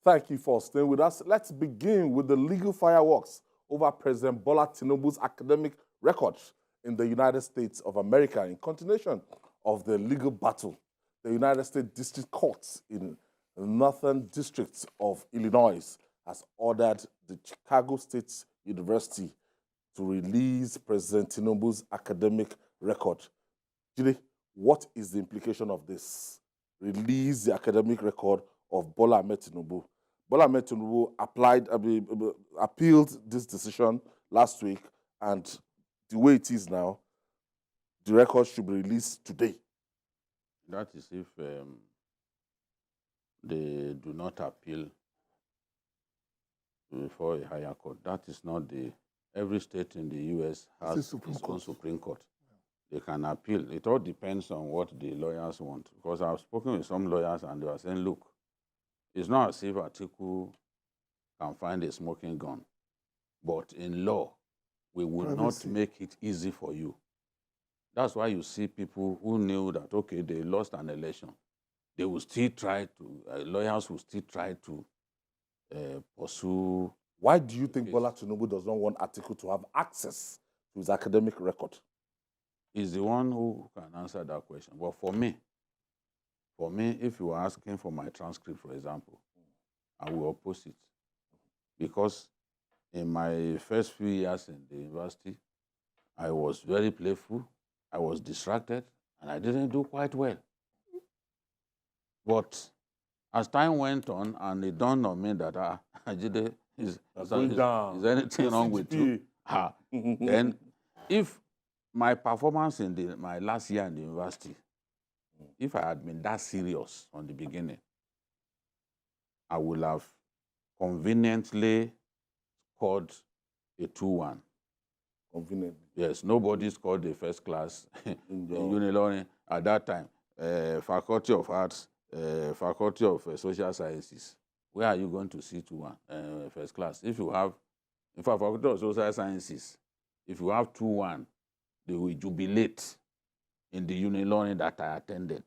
Thank you for staying with us. Let's begin with the legal fireworks over President Bola Tinubu's academic record in the United States of America. In continuation of the legal battle, the United States District Court in the Northern District of Illinois has ordered the Chicago State University to release President Tinubu's academic record. Jide, what is the implication of this? Release the academic record of Bola Ahmed Tinubu. Bola Ahmed Tinubu appealed this decision last week, and the way it is now, the record should be released today. That is if they do not appeal before a higher court. That is not the... Every state in the U.S. has its own Supreme Court. They can appeal. It all depends on what the lawyers want. Because I've spoken with some lawyers and they are saying, look, it's not as if Atiku can find a smoking gun. But in law, we will not make it easy for you. That's why you see people who knew that, okay, they lost an election. They will still try to, lawyers will still try to pursue. Why do you think Bola Tinubu does not want Atiku to have access to his academic record? He's the one who can answer that question. But for me, if you are asking for my transcript, for example, I will oppose it. Because in my first few years in the university, I was very playful, I was distracted, and I didn't do quite well. But as time went on, and it dawned on me that is anything wrong with you? Then, if my performance in my last year in the university, if I had been that serious on the beginning, I would have conveniently scored a 2-1. Conveniently? Yes, nobody scored the first class in Uniloni at that time. Faculty of Arts, Faculty of Social Sciences. Where are you going to see 2-1 first class? If you have, in fact, Faculty of Social Sciences, if you have 2-1, they will jubilate in the Uniloni that I attended.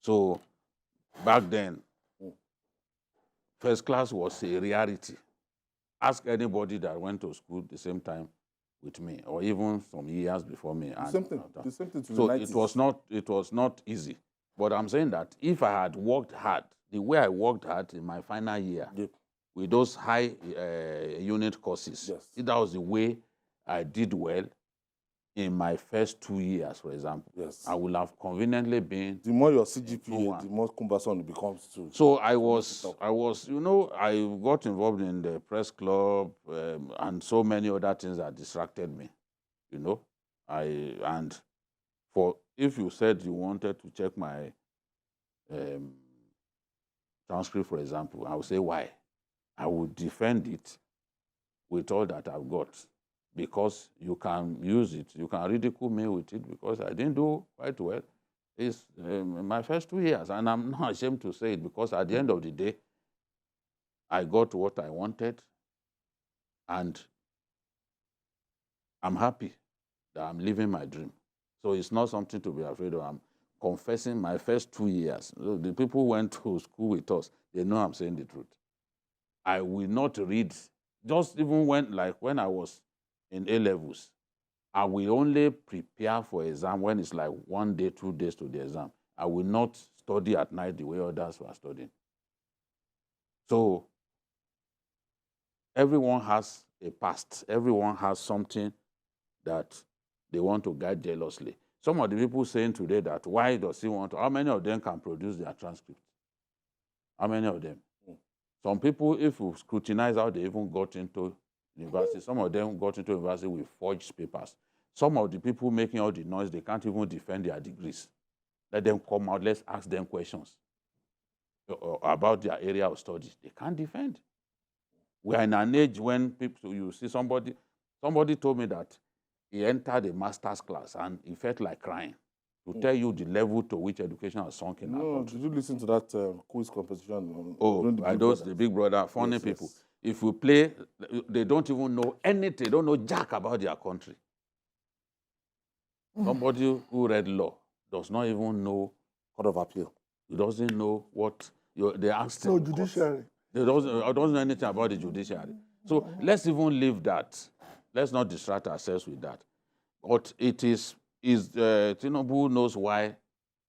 So back then, first class was a reality. Ask anybody that went to school the same time with me, or even some years before me. The same thing to so the 90s. it was not easy. But I'm saying that if I had worked hard, the way I worked hard in my final year, with those high unit courses, if that was the way I did well in my first 2 years, for example, I would have conveniently been... The more your CGPA, the more cumbersome it becomes too. So I was, you know, I got involved in the press club and so many other things that distracted me, you know. If you said you wanted to check my transcript, for example, I would say why. I would defend it with all that I've got, because you can use it. You can ridicule me with it because I didn't do quite well. It's my first 2 years, and I'm not ashamed to say it, because at the end of the day, I got what I wanted, and I'm happy that I'm living my dream. So it's not something to be afraid of. I'm confessing my first 2 years. The people who went to school with us, they know I'm saying the truth. I will not read, just even when I was in A-levels, I will only prepare for exam when it's like 1 day, 2 days to the exam. I will not study at night the way others were studying. So everyone has a past. Everyone has something that they want to guide jealously. Some of the people saying today that why does he want to, how many of them can produce their transcript? How many of them? Some people, if you scrutinize how they even got into university, some of them got into university with forged papers. Some of the people making all the noise, they can't even defend their degrees. Let them come out, let's ask them questions about their area of study. They can't defend. We are in an age when people, you see somebody told me that he entered a master's class and he felt like crying, to tell you the level to which education has sunk in our country. Did you listen to that quiz competition? By those, the Big Brother, funny people. Yes. If we play, they don't even know anything. They don't know jack about their country. Somebody who read law does not even know Court of Appeal. He doesn't know what they asked him. No, judiciary. They don't know anything about the judiciary. So let's even leave that. Let's not distract ourselves with that. But Tinubu knows why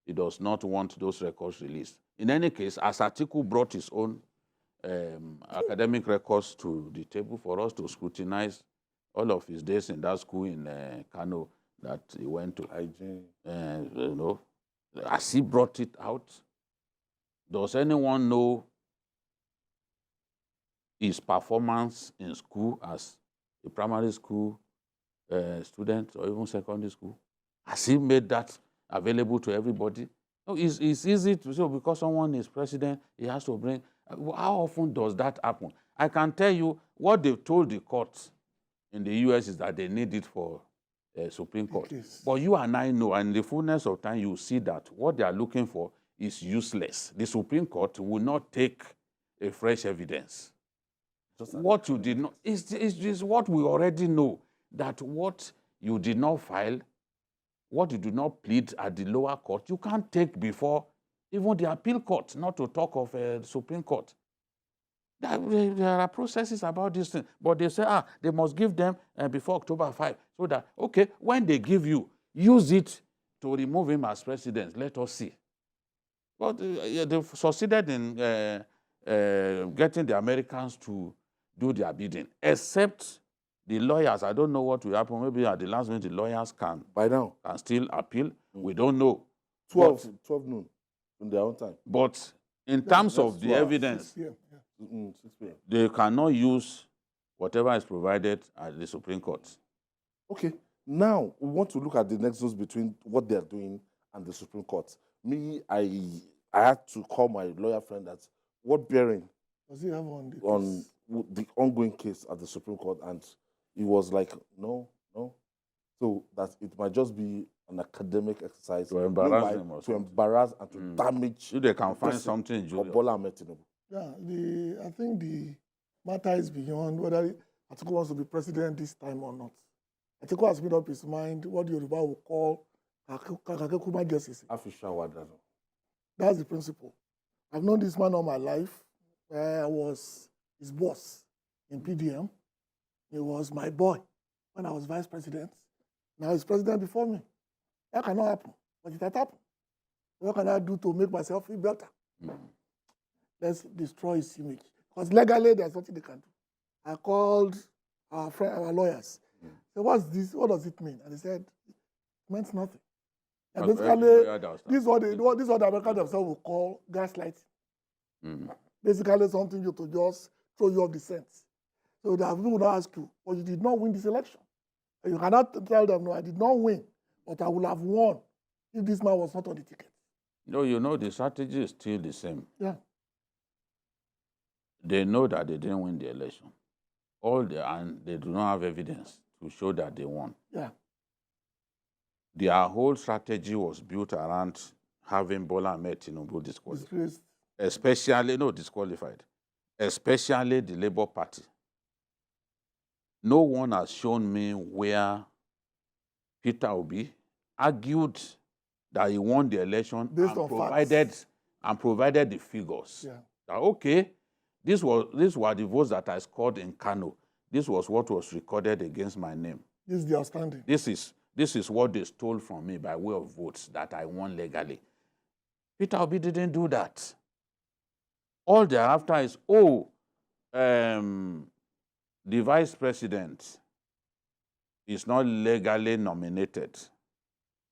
he does not want those records released. In any case, as Atiku brought his own academic records to the table for us to scrutinize all of his days in that school in Kano that he went to, as he brought it out, does anyone know his performance in school as a primary school student or even secondary school? Has he made that available to everybody? No, it's easy to say because someone is president, he has to bring. How often does that happen? I can tell you what they've told the courts in the US is that they need it for Supreme Court. But you and I know, and in the fullness of time, you see that what they are looking for is useless. The Supreme Court will not take a fresh evidence. What you did not, is what we already know, that what you did not file, what you do not plead at the lower court, you can't take before even the appeal court, not to talk of the Supreme Court. There are processes about this thing, but they say, they must give them before October 5, so that, okay, when they give you, use it to remove him as president. Let us see. But they've succeeded in getting the Americans to do their bidding, except the lawyers. I don't know what will happen. Maybe at the last minute, the lawyers can still appeal. We don't know. 12 noon in their own time. But in terms of the evidence, 6 p.m. They cannot use whatever is provided at the Supreme Court. Okay, now we want to look at the nexus between what they are doing and the Supreme Court. I had to call my lawyer friend that what bearing does he have on the ongoing case at the Supreme Court, and he was like, no. So that it might just be an academic exercise to embarrass them, to embarrass and to damage. If they can find something, Bola Ahmed Tinubu. Yeah, I think the matter is beyond whether Atiku wants to be president this time or not. Atiku has made up his mind what the Yoruba will call Kakekuma justice. That's the principle. I've known this man all my life. I was his boss in PDM. He was my boy when I was vice president. Now he's president before me. That cannot happen, but it has happened. What can I do to make myself feel better? Let's destroy his image. Because legally, there's nothing they can do. I called our lawyers. So what's this? What does it mean? And they said, it meant nothing. And basically, this is what the Americans themselves will call gaslighting. Basically, something to just throw you off the scent. So the people will ask you, well, you did not win this election. And you cannot tell them, no, I did not win, but I would have won if this man was not on the ticket. No, the strategy is still the same. Yeah. They know that they didn't win the election. And they do not have evidence to show that they won. Yeah. Their whole strategy was built around having Bola Ahmed Tinubu disqualified. Disqualified. Especially the Labour Party. No one has shown me where Peter Obi argued that he won the election and provided the figures. Yeah. That, okay, these were the votes that I scored in Kano. This was what was recorded against my name. This is the outstanding. This is what they stole from me by way of votes that I won legally. Peter Obi didn't do that. All they're after is, the vice president is not legally nominated.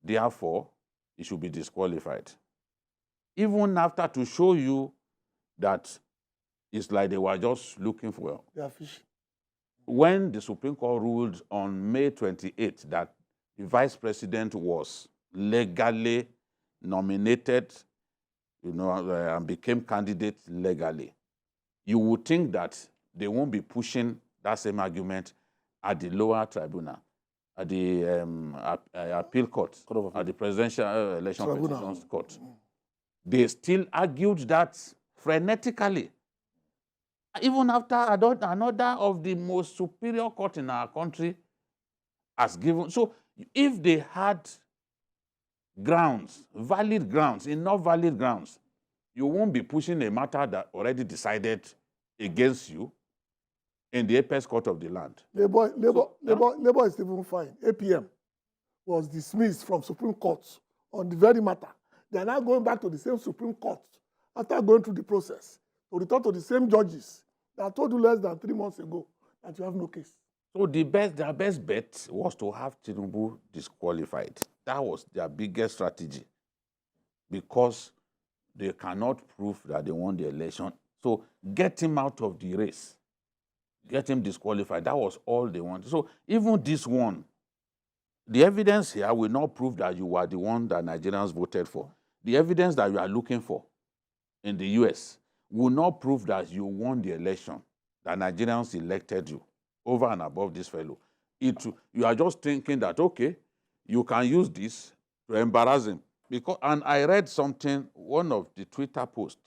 Therefore, he should be disqualified. Even after to show you that it's like they were just looking for. They are fishing. When the Supreme Court ruled on May 28th that the vice president was legally nominated, and became candidate legally, you would think that they won't be pushing that same argument at the lower tribunal, at the appeal court, at the presidential election petitions court. They still argued that frenetically. Even after another of the most superior court in our country has given. So if they had grounds, enough valid grounds, you won't be pushing a matter that already decided against you in the apex court of the land. Labor is even fine. APM was dismissed from Supreme Court on the very matter. They are now going back to the same Supreme Court after going through the process to return to the same judges that told you less than 3 months ago that you have no case. So their best bet was to have Tinubu disqualified. That was their biggest strategy, because they cannot prove that they won the election. So get him out of the race, get him disqualified. That was all they wanted. So even this one, the evidence here will not prove that you were the one that Nigerians voted for. The evidence that you are looking for in the US will not prove that you won the election, that Nigerians elected you over and above this fellow. You are just thinking that, okay, you can use this to embarrass him. And I read something, one of the Twitter posts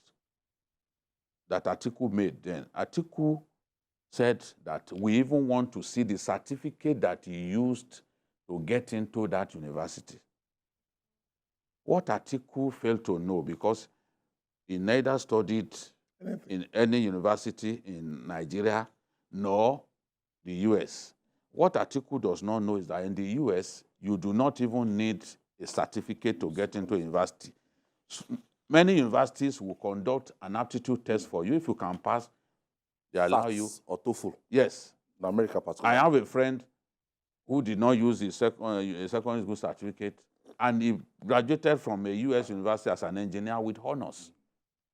that Atiku made then. Atiku said that we even want to see the certificate that he used to get into that university. What Atiku failed to know, because he neither studied in any university in Nigeria nor the US. What Atiku does not know is that in the US, you do not even need a certificate to get into university. Many universities will conduct an aptitude test for you. If you can pass, they allow you. Or TOEFL. Yes. In America, particularly. I have a friend who did not use his secondary school certificate, and he graduated from a US university as an engineer with honors.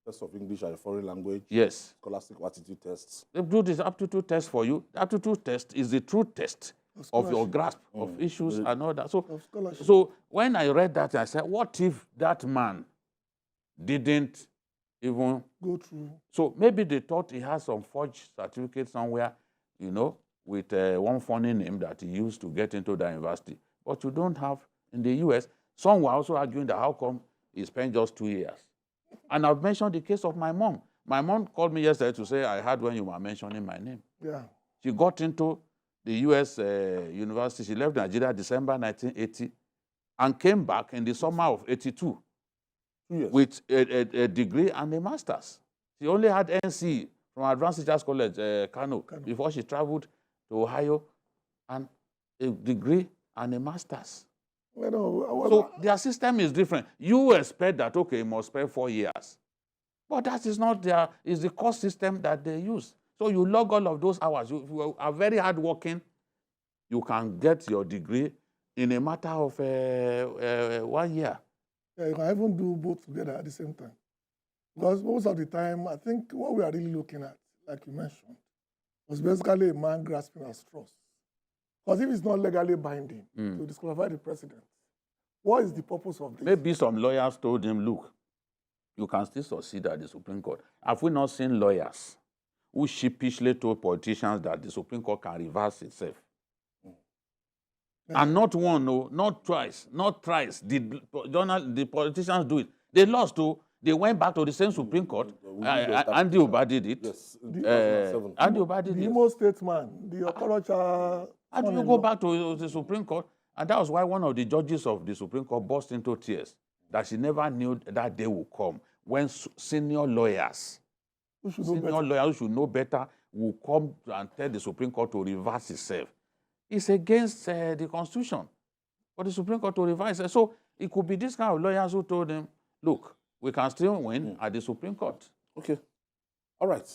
Test of English and a foreign language. Yes. Scholastic aptitude tests. They do this aptitude test for you. The aptitude test is the true test of your grasp of issues and all that. So when I read that, I said, what if that man didn't even go through? So maybe they thought he has some forged certificate somewhere, you know, with one funny name that he used to get into the university. But you don't have in the US. Some were also arguing that how come he spent just 2 years. And I've mentioned the case of my mom. My mom called me yesterday to say, I heard when you were mentioning my name. Yeah. She got into the US university. She left Nigeria December 1980 and came back in the summer of 82 with a degree and a master's. She only had NC from Advanced Teachers College, Kano, before she traveled to Ohio, and a degree and a master's. So their system is different. You expect that, okay, you must spend 4 years. But that is not it's the course system that they use. So you log all of those hours. You are very hardworking. You can get your degree in a matter of 1 year. Yeah, you can even do both together at the same time. Because most of the time, I think what we are really looking at, like you mentioned, was basically a man grasping at straws. Because if it's not legally binding to disqualify the president, what is the purpose of this? Maybe some lawyers told him, look, you can still succeed at the Supreme Court. Have we not seen lawyers who sheepishly told politicians that the Supreme Court can reverse itself? And not one, no, not twice, not thrice. The politicians do it. They lost, too. They went back to the same Supreme Court. Andy Oba did it. Yes. Andy Oba did it. The Imo statesman, the Okorocha. How do you go back to the Supreme Court? And that was why one of the judges of the Supreme Court burst into tears, that she never knew that day would come when senior lawyers who should know better will come and tell the Supreme Court to reverse itself. It's against the Constitution for the Supreme Court to reverse it. So it could be this kind of lawyers who told them, look, we can still win at the Supreme Court. Okay. All right.